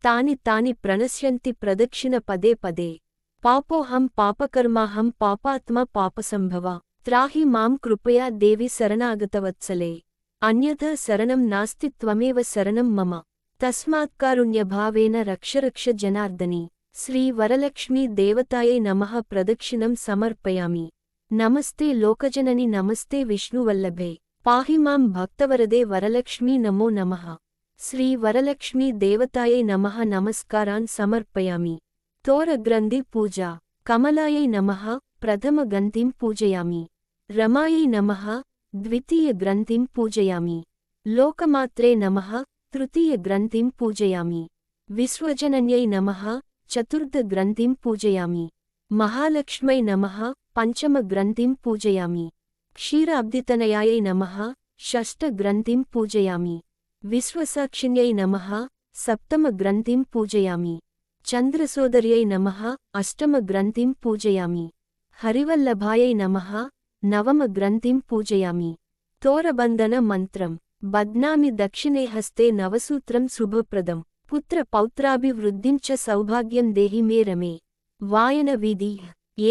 ತಾನಿ ತಾನಿ ಪ್ರಣಶ್ಯಂತಿ ಪ್ರದಕ್ಷಿಣ ಪದೇ ಪದೇ. ಪಾಪೋಹಂ ಪಾಪಕರ್ಮಾಹಂ ಪಾಪಾತ್ಮ ಪಾಪಸಂಭವ. ತ್ರಾಹಿ ಮಾಂ ಕೃಪಯಾ ದೇವಿ ಶರಣಾಗತವತ್ಸಲೆ. ಅನ್ಯಥಾ ಶರಣಂ ನಾಸ್ತಿ ತ್ವಮೇವ ಶರಣಂ ಮಮ. ತಸ್ಮಾತ್ಕಾರುಣ್ಯಭಾವೇನ ರಕ್ಷ ರಕ್ಷ ಜನಾರ್ದನಿ. ಶ್ರೀ ವರಲಕ್ಷ್ಮೀ ದೇವತಾಯೈ ನಮಃ. ಪ್ರದಕ್ಷಿಣಂ ಸಮರ್ಪಯಾಮಿ. ನಮಸ್ತೆ ಲೋಕಜನನಿ ನಮಸ್ತೆ ವಿಷ್ಣುವಲ್ಲಭೆ. ಪಾಹಿ ಮಾಂ ಭಕ್ತವರದೆ ವರಲಕ್ಷ್ಮೀ ನಮೋ ನಮಃ. ಶ್ರೀ ವರಲಕ್ಷ್ಮೀ ದೇವತಾಯೈ ನಮಃ. ನಮಸ್ಕಾರಾನ್ ಸಮರ್ಪಯಾಮಿ. ತೋರಗ್ರಂಥಿ ಪೂಜಾ ಕಮಲಾಯೈ ನಮಃ. ಪ್ರಥಮ ಗಂತಿಂ ಪೂಜಯಾಮಿ. ರಮಾಯೈ ನಮಃ. ದ್ವಿತೀಯ ಗ್ರಂಥಿಂ ಪೂಜಯಾಮಿ. ಲೋಕಮಾತ್ರೇ ನಮಃ. ತೃತೀಯ ಗ್ರಂಥಿಂ ಪೂಜಯಾಮಿ. ವಿಶ್ವಜನನ್ಯೈ ನಮಃ. ಚತುರ್ಥ ಗ್ರಂಥಿಂ ಪೂಜಯಾಮಿ. ಮಹಾಲಕ್ಷ್ಮೈ ನಮಃ. ಪಂಚಮ ಗ್ರಂಥಿಂ ಪೂಜಯಾಮಿ. ಕ್ಷೀರಾಬ್ಧಿತನಯಾಯೈ ನಮಃ. ಷಷ್ಠ ಗ್ರಂಥಿಂ ಪೂಜಯಾಮಿ. ವಿಶ್ವಸಾಕ್ಷಿಣ್ಯೈ ನಮಃ. ಸಪ್ತಮ ಗ್ರಂಥಿಂ ಪೂಜಯಾಮಿ. ಚಂದ್ರಸೋದರ್ಯೈ ನಮಃ. ಅಷ್ಟಮ ಗ್ರಂಥಿಂ ಪೂಜಯಾಮಿ. ಹರಿವಲ್ಲಭಾಯೈ ನಮಃ. ನವಮ ಗ್ರಂಥಿಂ ಪೂಜಯಾಮಿ. ತೋರಬಂಧನ ಮಂತ್ರಂ ಬಧ್ನಾಮಿ ದಕ್ಷಿಣೇ ಹಸ್ತೆ ನವಸೂತ್ರಂ ಶುಭಪ್ರದಂ. ಪುತ್ರ ಪೌತ್ರಾಭಿವೃದ್ಧಿಂ ಚ ಸೌಭಾಗ್ಯಂ ದೇಹಿ ಮೇ ರಮೇ. ವಾಯನ ವಿಧಿ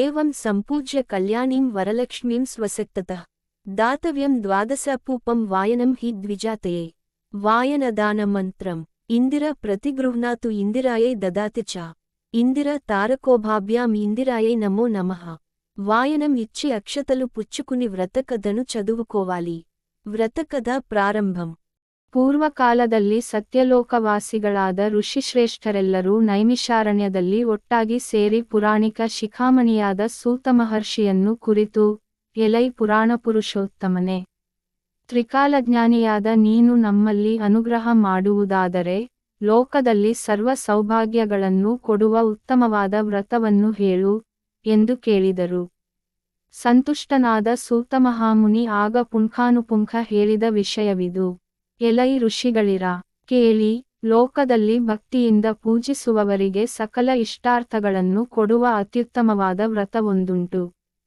ಏವಂ ಸಂಪೂಜ್ಯ ಕಲ್ಯಾಣೀಂ ವರಲಕ್ಷ್ಮೀಂ ಸ್ವಸಕ್ತತಃ ದಾತವ್ಯಂ ದ್ವಾದಶಾಪೂಪಂ ವಾಯನಂ ಹಿ ದ್ವಿಜಾತಯೇ. ವಾಯನದಾನ ಮಂತ್ರಂ ಇಂದಿರಾ ಪ್ರತಿಗೃಹ್ಣಾತು ಇಂದಿರಾಯೈ ದದಾತಿ ಚ. ಇಂದಿರಾ ತಾರಕೋಭಾಭ್ಯಾಂ ಇಂದಿರಾಯೈ ನಮೋ ನಮಃ. వాయనం ఇచ్చి అక్షతలు పుచ్చుకుని వ్రతకథను చదువుకోవాలి. వ్రతకథ ప్రారంభం. ಪೂರ್ವಕಾಲದಲ್ಲಿ ಸತ್ಯಲೋಕವಾಸಿಗಳಾದ ಋಷಿಶ್ರೇಷ್ಠರೆಲ್ಲರೂ ನೈಮಿಷಾರಣ್ಯದಲ್ಲಿ ಒಟ್ಟಾಗಿ ಸೇರಿ ಪುರಾಣಿಕ ಶಿಖಾಮಣಿಯಾದ ಸೂತ ಮಹರ್ಷಿಯನ್ನು ಕುರಿತು, ಎಲೈ ಪುರಾಣ ಪುರುಷೋತ್ತಮನೆ, ತ್ರಿಕಾಲಜ್ಞಾನಿಯಾದ ನೀನು ನಮ್ಮಲ್ಲಿ ಅನುಗ್ರಹ ಮಾಡುವುದಾದರೆ ಲೋಕದಲ್ಲಿ ಸರ್ವ ಸೌಭಾಗ್ಯಗಳನ್ನು ಕೊಡುವ ಉತ್ತಮವಾದ ವ್ರತವನ್ನು ಹೇಳು ಎಂದು ಕೇಳಿದರು. ಸಂತುಷ್ಟನಾದ ಸೂತಮಹಾಮುನಿ ಆಗ ಪುಂಖಾನುಪುಂಖ ಹೇಳಿದ ವಿಷಯವಿದು. ಎಲೈ ಋಷಿಗಳಿರ, ಕೇಳಿ, ಲೋಕದಲ್ಲಿ ಭಕ್ತಿಯಿಂದ ಪೂಜಿಸುವವರಿಗೆ ಸಕಲ ಇಷ್ಟಾರ್ಥಗಳನ್ನು ಕೊಡುವ ಅತ್ಯುತ್ತಮವಾದ ವ್ರತವೊಂದುಂಟು.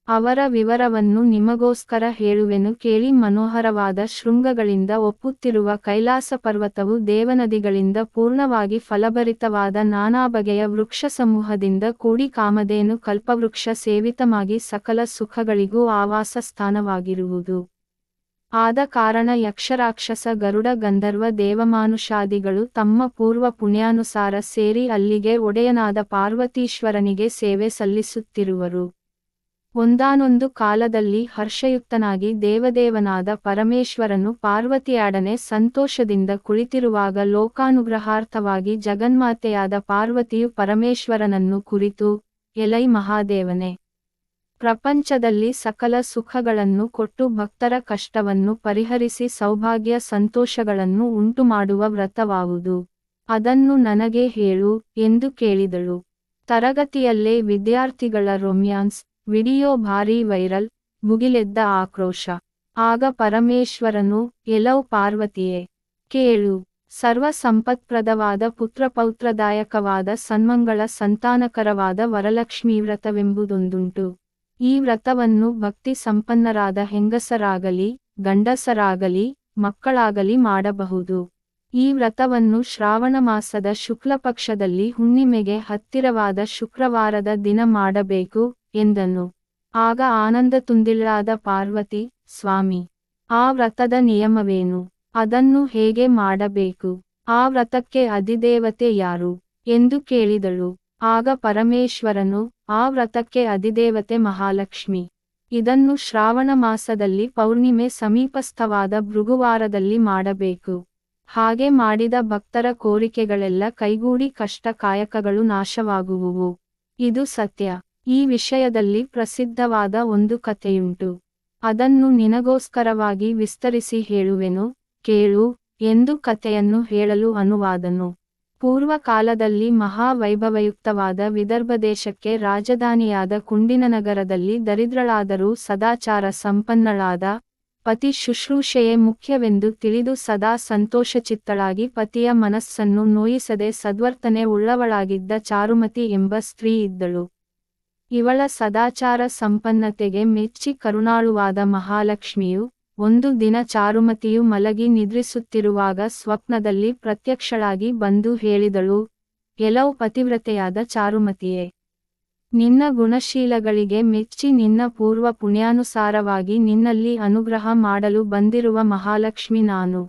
ಅವರ ವಿವರವನ್ನು ನಿಮಗೋಸ್ಕರ ಹೇಳುವೆನು ಕೇಳಿ. ಮನೋಹರವಾದ ಶೃಂಗಗಳಿಂದ ಒಪ್ಪುತ್ತಿರುವ ಕೈಲಾಸ ಪರ್ವತವು ದೇವನದಿಗಳಿಂದ ಪೂರ್ಣವಾಗಿ ಫಲಭರಿತವಾದ ನಾನಾ ಬಗೆಯ ವೃಕ್ಷ ಸಮೂಹದಿಂದ ಕೂಡಿ ಕಾಮಧೇನು ಕಲ್ಪವೃಕ್ಷ ಸೇವಿತಮಾಗಿ ಸಕಲ ಸುಖಗಳಿಗೂ ಆವಾಸ ಸ್ಥಾನವಾಗಿರುವುದು. ಆದ ಕಾರಣ ಯಕ್ಷರಾಕ್ಷಸ ಗರುಡ ಗಂಧರ್ವ ದೇವಮಾನುಷಾದಿಗಳು ತಮ್ಮ ಪೂರ್ವ ಪುಣ್ಯಾನುಸಾರ ಸೇರಿ ಅಲ್ಲಿಗೆ ಒಡೆಯನಾದ ಪಾರ್ವತೀಶ್ವರನಿಗೆ ಸೇವೆ ಸಲ್ಲಿಸುತ್ತಿರುವರು. ಒಂದಾನೊಂದು ಕಾಲದಲ್ಲಿ ಹರ್ಷಯುಕ್ತನಾಗಿ ದೇವದೇವನಾದ ಪರಮೇಶ್ವರನು ಪಾರ್ವತಿಯಾಡನೆ ಸಂತೋಷದಿಂದ ಕುಳಿತಿರುವಾಗ ಲೋಕಾನುಗ್ರಹಾರ್ಥವಾಗಿ ಜಗನ್ಮಾತೆಯಾದ ಪಾರ್ವತಿಯು ಪರಮೇಶ್ವರನನ್ನು ಕುರಿತು, ಎಲೈ ಮಹಾದೇವನೇ, ಪ್ರಪಂಚದಲ್ಲಿ ಸಕಲ ಸುಖಗಳನ್ನು ಕೊಟ್ಟು ಭಕ್ತರ ಕಷ್ಟವನ್ನು ಪರಿಹರಿಸಿ ಸೌಭಾಗ್ಯ ಸಂತೋಷಗಳನ್ನು ಉಂಟುಮಾಡುವ ವ್ರತವಾವುದು. ಅದನ್ನು ನನಗೆ ಹೇಳು ಎಂದು ಕೇಳಿದಳು. ತರಗತಿಯಲ್ಲೇ ವಿದ್ಯಾರ್ಥಿಗಳ ರೊಮ್ಯಾನ್ಸ್ ವಿಡಿಯೋ ಭಾರೀ ವೈರಲ್, ಮುಗಿಲೆದ್ದ ಆಕ್ರೋಶ. ಆಗ ಪರಮೇಶ್ವರನು, ಎಲೌ ಪಾರ್ವತಿಯೇ, ಕೇಳು. ಸರ್ವ ಸಂಪತ್ಪ್ರದವಾದ ಪುತ್ರಪೌತ್ರದಾಯಕವಾದ ಸನ್ಮಂಗಳ ಸಂತಾನಕರವಾದ ವರಲಕ್ಷ್ಮೀ ವ್ರತವೆಂಬುದೊಂದುಂಟು. ಈ ವ್ರತವನ್ನು ಭಕ್ತಿ ಸಂಪನ್ನರಾದ ಹೆಂಗಸರಾಗಲಿ ಗಂಡಸರಾಗಲಿ ಮಕ್ಕಳಾಗಲಿ ಮಾಡಬಹುದು. ಈ ವ್ರತವನ್ನು ಶ್ರಾವಣ ಮಾಸದ ಶುಕ್ಲಪಕ್ಷದಲ್ಲಿ ಹುಣ್ಣಿಮೆಗೆ ಹತ್ತಿರವಾದ ಶುಕ್ರವಾರದ ದಿನ ಮಾಡಬೇಕು ಎಂದನು. ಆಗ ಆನಂದ ತುಂದಿಳ್ಳಾದ ಪಾರ್ವತಿ, ಸ್ವಾಮಿ, ಆ ವ್ರತದ ನಿಯಮವೇನು? ಅದನ್ನು ಹೇಗೆ ಮಾಡಬೇಕು? ಆ ವ್ರತಕ್ಕೆ ಅಧಿದೇವತೆ ಯಾರು ಎಂದು ಕೇಳಿದಳು. ಆಗ ಪರಮೇಶ್ವರನು, ಆ ವ್ರತಕ್ಕೆ ಅಧಿದೇವತೆ ಮಹಾಲಕ್ಷ್ಮಿ. ಇದನ್ನು ಶ್ರಾವಣ ಮಾಸದಲ್ಲಿ ಪೌರ್ಣಿಮೆ ಸಮೀಪಸ್ಥವಾದ ಭೃಗುವಾರದಲ್ಲಿ ಮಾಡಬೇಕು. ಹಾಗೆ ಮಾಡಿದ ಭಕ್ತರ ಕೋರಿಕೆಗಳೆಲ್ಲ ಕೈಗೂಡಿ ಕಷ್ಟ ಕಾಯಕಗಳು ನಾಶವಾಗುವುವು. ಇದು ಸತ್ಯ. ಈ ವಿಷಯದಲ್ಲಿ ಪ್ರಸಿದ್ಧವಾದ ಒಂದು ಕಥೆಯುಂಟು. ಅದನ್ನು ನಿನಗೋಸ್ಕರವಾಗಿ ವಿಸ್ತರಿಸಿ ಹೇಳುವೆನು, ಕೇಳು ಎಂದು ಕಥೆಯನ್ನು ಹೇಳಲು ಅನುವಾದನು. ಪೂರ್ವ ಕಾಲದಲ್ಲಿ ಮಹಾವೈಭವಯುಕ್ತವಾದ ವಿದರ್ಭ ದೇಶಕ್ಕೆ ರಾಜಧಾನಿಯಾದ ಕುಂಡಿನನಗರದಲ್ಲಿ ದರಿದ್ರಳಾದರೂ ಸದಾಚಾರ ಸಂಪನ್ನಳಾದ, ಪತಿ ಶುಶ್ರೂಷೆಯೇ ಮುಖ್ಯವೆಂದು ತಿಳಿದು ಸದಾ ಸಂತೋಷಚಿತ್ತಳಾಗಿ ಪತಿಯ ಮನಸ್ಸನ್ನು ನೋಯಿಸದೆ ಸದ್ವರ್ತನೆ ಉಳ್ಳವಳಾಗಿದ್ದ ಚಾರುಮತಿ ಎಂಬ ಸ್ತ್ರೀ ಇದ್ದಳು. ಇವಳ ಸದಾಚಾರ ಸಂಪನ್ನತೆಗೆ ಮೆಚ್ಚಿ ಕರುಣಾಳುವಾದ ಮಹಾಲಕ್ಷ್ಮಿಯು ಒಂದು ದಿನ ಚಾರುಮತಿಯು ಮಲಗಿ ನಿದ್ರಿಸುತ್ತಿರುವಾಗ ಸ್ವಪ್ನದಲ್ಲಿ ಪ್ರತ್ಯಕ್ಷಳಾಗಿ ಬಂದು ಹೇಳಿದಳು, ಎಲೌ ಪತಿವ್ರತೆಯಾದ ಚಾರುಮತಿಯೇ, ನಿನ್ನ ಗುಣಶೀಲಗಳಿಗೆ ಮೆಚ್ಚಿ ನಿನ್ನ ಪೂರ್ವ ಪುಣ್ಯಾನುಸಾರವಾಗಿ ನಿನ್ನಲ್ಲಿ ಅನುಗ್ರಹ ಮಾಡಲು ಬಂದಿರುವ ಮಹಾಲಕ್ಷ್ಮಿ ನಾನು.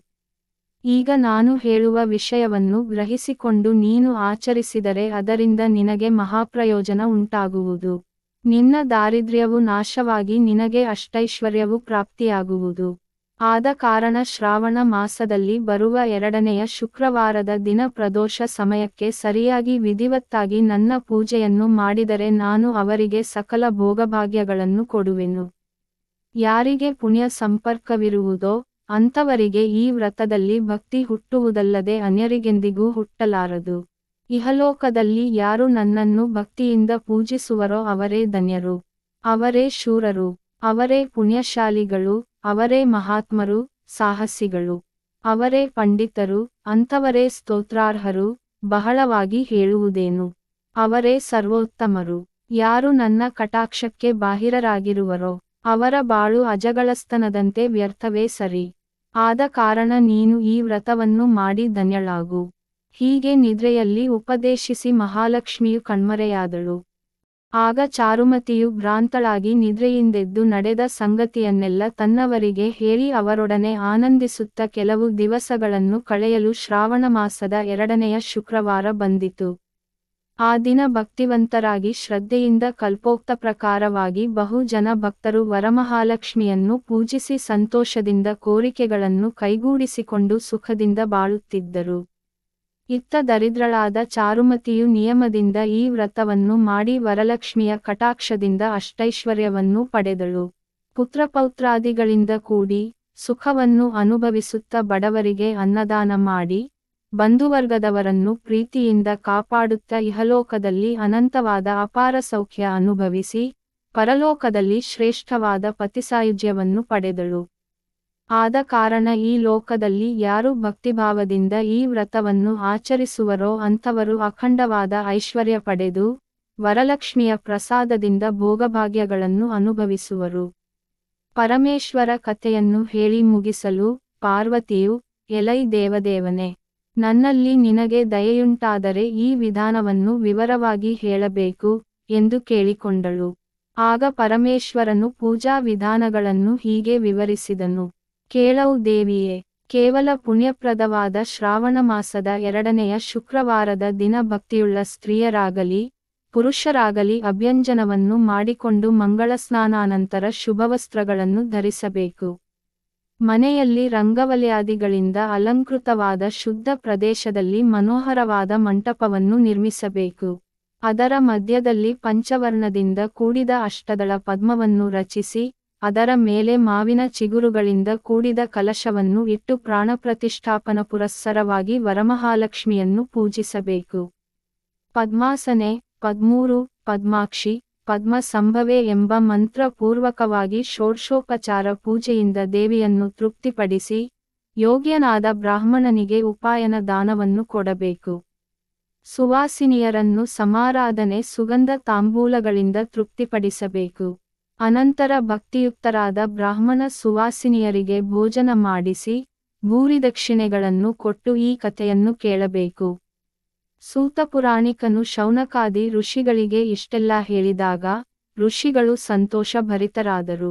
ಈಗ ನಾನು ಹೇಳುವ ವಿಷಯವನ್ನು ಗ್ರಹಿಸಿಕೊಂಡು ನೀನು ಆಚರಿಸಿದರೆ ಅದರಿಂದ ನಿನಗೆ ಮಹಾಪ್ರಯೋಜನ ಉಂಟಾಗುವುದು. ನಿನ್ನ ದಾರಿದ್ರ್ಯವು ನಾಶವಾಗಿ ನಿನಗೆ ಅಷ್ಟೈಶ್ವರ್ಯವು ಪ್ರಾಪ್ತಿಯಾಗುವುದು. ಆದ ಕಾರಣ ಶ್ರಾವಣ ಮಾಸದಲ್ಲಿ ಬರುವ 2ನೆಯ ಶುಕ್ರವಾರದ ದಿನ ಪ್ರದೋಷ ಸಮಯಕ್ಕೆ ಸರಿಯಾಗಿ ವಿಧಿವತ್ತಾಗಿ ನನ್ನ ಪೂಜೆಯನ್ನು ಮಾಡಿದರೆ ನಾನು ಅವರಿಗೆ ಸಕಲ ಭೋಗಭಾಗ್ಯಗಳನ್ನು ಕೊಡುವೆನು. ಯಾರಿಗೆ ಪುಣ್ಯ ಸಂಪರ್ಕವಿರುವುದೋ ಅಂಥವರಿಗೆ ಈ ವ್ರತದಲ್ಲಿ ಭಕ್ತಿ ಹುಟ್ಟುವುದಲ್ಲದೆ ಅನ್ಯರಿಗೆಂದಿಗೂ ಹುಟ್ಟಲಾರದು. ಇಹಲೋಕದಲ್ಲಿ ಯಾರು ನನ್ನನ್ನು ಭಕ್ತಿಯಿಂದ ಪೂಜಿಸುವರೋ ಅವರೇ ಧನ್ಯರು, ಅವರೇ ಶೂರರು, ಅವರೇ ಪುಣ್ಯಶಾಲಿಗಳು, ಅವರೇ ಮಹಾತ್ಮರು, ಸಾಹಸಿಗಳು, ಅವರೇ ಪಂಡಿತರು, ಅಂಥವರೇ ಸ್ತೋತ್ರಾರ್ಹರು. ಬಹಳವಾಗಿ ಹೇಳುವುದೇನು, ಅವರೇ ಸರ್ವೋತ್ತಮರು. ಯಾರು ನನ್ನ ಕಟಾಕ್ಷಕ್ಕೆ ಬಾಹಿರರಾಗಿರುವರೋ ಅವರ ಬಾಳು ಅಜಗಳಸ್ತನದಂತೆ ವ್ಯರ್ಥವೇ ಸರಿ. ಆದ ಕಾರಣ ನೀನು ಈ ವ್ರತವನ್ನು ಮಾಡಿ ಧನ್ಯಳಾಗು. ಹೀಗೆ ನಿದ್ರೆಯಲ್ಲಿ ಉಪದೇಶಿಸಿ ಮಹಾಲಕ್ಷ್ಮಿಯು ಕಣ್ಮರೆಯಾದಳು. ಆಗ ಚಾರುಮತಿಯು ಭ್ರಾಂತಳಾಗಿ ನಿದ್ರೆಯಿಂದೆದ್ದು ನಡೆದ ಸಂಗತಿಯನ್ನೆಲ್ಲ ತನ್ನವರಿಗೆ ಹೇಳಿ ಅವರೊಡನೆ ಆನಂದಿಸುತ್ತ ಕೆಲವು ದಿವಸಗಳನ್ನು ಕಳೆಯಲು ಶ್ರಾವಣ ಮಾಸದ 2ನೆಯ ಶುಕ್ರವಾರ ಬಂದಿತು. ಆ ದಿನ ಭಕ್ತಿವಂತರಾಗಿ ಶ್ರದ್ಧೆಯಿಂದ ಕಲ್ಪೋಕ್ತ ಪ್ರಕಾರವಾಗಿ ಬಹು ಜನ ಭಕ್ತರು ವರಮಹಾಲಕ್ಷ್ಮಿಯನ್ನು ಪೂಜಿಸಿ ಸಂತೋಷದಿಂದ ಕೋರಿಕೆಗಳನ್ನು ಕೈಗೂಡಿಸಿಕೊಂಡು ಸುಖದಿಂದ ಬಾಳುತ್ತಿದ್ದರು. ಇತ್ತ ದರಿದ್ರಳಾದ ಚಾರುಮತಿಯು ನಿಯಮದಿಂದ ಈ ವ್ರತವನ್ನು ಮಾಡಿ ವರಲಕ್ಷ್ಮಿಯ ಕಟಾಕ್ಷದಿಂದ ಅಷ್ಟೈಶ್ವರ್ಯವನ್ನು ಪಡೆದಳು. ಪುತ್ರಪೌತ್ರಾದಿಗಳಿಂದ ಕೂಡಿ ಸುಖವನ್ನು ಅನುಭವಿಸುತ್ತ ಬಡವರಿಗೆ ಅನ್ನದಾನ ಮಾಡಿ ಬಂಧುವರ್ಗದವರನ್ನು ಪ್ರೀತಿಯಿಂದ ಕಾಪಾಡುತ್ತಾ ಇಹಲೋಕದಲ್ಲಿ ಅನಂತವಾದ ಅಪಾರ ಸೌಖ್ಯ ಅನುಭವಿಸಿ ಪರಲೋಕದಲ್ಲಿ ಶ್ರೇಷ್ಠವಾದ ಪತಿಸಾಯುಜ್ಯವನ್ನು ಪಡೆದಳು. ಆದ ಕಾರಣ ಈ ಲೋಕದಲ್ಲಿ ಯಾರು ಭಕ್ತಿಭಾವದಿಂದ ಈ ವ್ರತವನ್ನು ಆಚರಿಸುವರೋ ಅಂಥವರು ಅಖಂಡವಾದ ಐಶ್ವರ್ಯ ಪಡೆದು ವರಲಕ್ಷ್ಮಿಯ ಪ್ರಸಾದದಿಂದ ಭೋಗಭಾಗ್ಯಗಳನ್ನು ಅನುಭವಿಸುವರು. ಪರಮೇಶ್ವರ ಕಥೆಯನ್ನು ಹೇಳಿ ಮುಗಿಸಲು ಪಾರ್ವತಿಯು, ಎಲೈ ದೇವದೇವನೇ, ನನ್ನಲ್ಲಿ ನಿನಗೆ ದಯೆಯುಂಟಾದರೆ ಈ ವಿಧಾನವನ್ನು ವಿವರವಾಗಿ ಹೇಳಬೇಕು ಎಂದು ಕೇಳಿಕೊಂಡಳು. ಆಗ ಪರಮೇಶ್ವರನು ಪೂಜಾ ವಿಧಾನಗಳನ್ನು ಹೀಗೆ ವಿವರಿಸಿದನು. ಕೇಳವು ದೇವಿಯೇ, ಕೇವಲ ಪುಣ್ಯಪ್ರದವಾದ ಶ್ರಾವಣ ಮಾಸದ 2ನೆಯ ಶುಕ್ರವಾರದ ದಿನ ಭಕ್ತಿಯುಳ್ಳ ಸ್ತ್ರೀಯರಾಗಲಿ ಪುರುಷರಾಗಲಿ ಅಭ್ಯಂಜನವನ್ನು ಮಾಡಿಕೊಂಡು ಮಂಗಳಸ್ನಾನಾನಂತರ ಶುಭವಸ್ತ್ರಗಳನ್ನು ಧರಿಸಬೇಕು. ಮನೆಯಲ್ಲಿ ರಂಗವಲ್ಯಾದಿಗಳಿಂದ ಅಲಂಕೃತವಾದ ಶುದ್ಧ ಪ್ರದೇಶದಲ್ಲಿ ಮನೋಹರವಾದ ಮಂಟಪವನ್ನು ನಿರ್ಮಿಸಬೇಕು. ಅದರ ಮಧ್ಯದಲ್ಲಿ ಪಂಚವರ್ಣದಿಂದ ಕೂಡಿದ ಅಷ್ಟದಳ ಪದ್ಮವನ್ನು ರಚಿಸಿ ಅದರ ಮೇಲೆ ಮಾವಿನ ಚಿಗುರುಗಳಿಂದ ಕೂಡಿದ ಕಲಶವನ್ನು ಇಟ್ಟು ಪ್ರಾಣಪ್ರತಿಷ್ಠಾಪನ ಪುರಸ್ಸರವಾಗಿ ವರಮಹಾಲಕ್ಷ್ಮಿಯನ್ನು ಪೂಜಿಸಬೇಕು. ಪದ್ಮಾಸನೆ, ಪದ್ಮೂರು, ಪದ್ಮಾಕ್ಷಿ, ಪದ್ಮ ಸಂಭವೆ ಎಂಬ ಮಂತ್ರ ಪೂರ್ವಕವಾಗಿ ಷೋಡಶೋಪಚಾರ ಪೂಜೆಯಿಂದ ದೇವಿಯನ್ನು ತೃಪ್ತಿಪಡಿಸಿ ಯೋಗ್ಯನಾದ ಬ್ರಾಹ್ಮಣನಿಗೆ ಉಪಾಯನ ದಾನವನ್ನು ಕೊಡಬೇಕು. ಸುವಾಸಿನಿಯರನ್ನು ಸಮಾರಾಧನೆ ಸುಗಂಧ ತಾಂಬೂಲಗಳಿಂದ ತೃಪ್ತಿಪಡಿಸಬೇಕು. ಅನಂತರ ಭಕ್ತಿಯುಕ್ತರಾದ ಬ್ರಾಹ್ಮಣ ಸುವಾಸಿನಿಯರಿಗೆ ಭೋಜನ ಮಾಡಿಸಿ ಭೂರಿದಕ್ಷಿಣೆಗಳನ್ನು ಕೊಟ್ಟು ಈ ಕಥೆಯನ್ನು ಕೇಳಬೇಕು. ಸೂತಪುರಾಣಿಕನು ಶೌನಕಾದಿ ಋಷಿಗಳಿಗೆ ಇಷ್ಟೆಲ್ಲ ಹೇಳಿದಾಗ ಋಷಿಗಳು ಸಂತೋಷಭರಿತರಾದರು.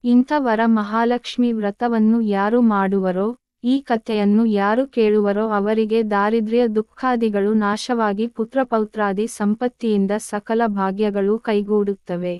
ಇಂಥ ವರ ಮಹಾಲಕ್ಷ್ಮಿ ವ್ರತವನ್ನು ಯಾರು ಮಾಡುವರೋ, ಈ ಕಥೆಯನ್ನು ಯಾರು ಕೇಳುವರೋ ಅವರಿಗೆ ದಾರಿದ್ರ್ಯ ದುಃಖಾದಿಗಳು ನಾಶವಾಗಿ ಪುತ್ರಪೌತ್ರಾದಿ ಸಂಪತ್ತಿಯಿಂದ ಸಕಲ ಭಾಗ್ಯಗಳು ಕೈಗೂಡುತ್ತವೆ.